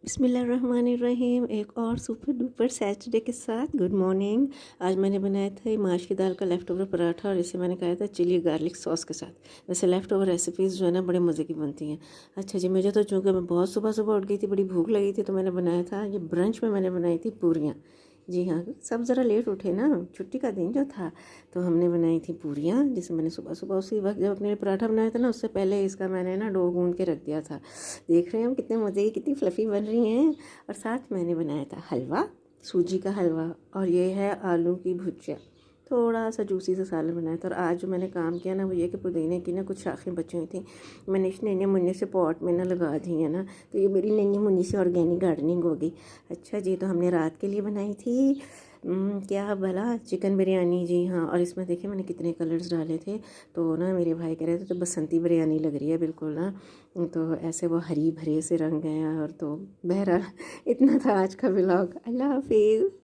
बिस्मिल्लाहिर्रहमानिर्रहीम। एक और सुपर डुपर सैटरडे के साथ गुड मॉर्निंग। आज मैंने बनाया था माश की दाल का लेफ़्ट ओवर पराठा और इसे मैंने खाया था चिली गार्लिक सॉस के साथ। वैसे लेफ़्ट ओवर रेसिपीज़ जो है ना बड़े मज़े की बनती हैं। अच्छा जी, मुझे तो चूँकि मैं बहुत सुबह सुबह उठ गई थी, बड़ी भूख लगी थी, तो मैंने बनाया था ये ब्रंच में मैंने बनाई थी पूरियाँ। जी हाँ, सब ज़रा लेट उठे ना, छुट्टी का दिन जो था, तो हमने बनाई थी पूरियाँ, जिसे मैंने सुबह सुबह उसी वक्त जब अपने लिए पराठा बनाया था ना, उससे पहले इसका मैंने ना डो गूँध के रख दिया था। देख रहे हैं हम कितने मज़े की, कितनी फ्लफ़ी बन रही हैं। और साथ मैंने बनाया था हलवा, सूजी का हलवा, और ये है आलू की भुजिया, थोड़ा सा जूसी सा सालन बनाया था। और आज जो मैंने काम किया ना वो ये कि पुदीने की ना कुछ शाखें बची हुई थी, मैंने इस नन्हे मुन्ने से पॉट में ना लगा दी है ना, तो ये मेरी नन्ही मुन्नी से ऑर्गेनिक गार्डनिंग हो गई। अच्छा जी, तो हमने रात के लिए बनाई थी क्या भला, चिकन बिरयानी। जी हाँ, और इसमें देखिए मैंने कितने कलर्स डाले थे। तो ना मेरे भाई कह रहे थे तो बसंती बिरयानी लग रही है बिल्कुल ना, तो ऐसे वो हरी भरे से रंग हैं। और तो बहरहाल इतना था आज का व्लॉग। अल्लाह हाफिज़।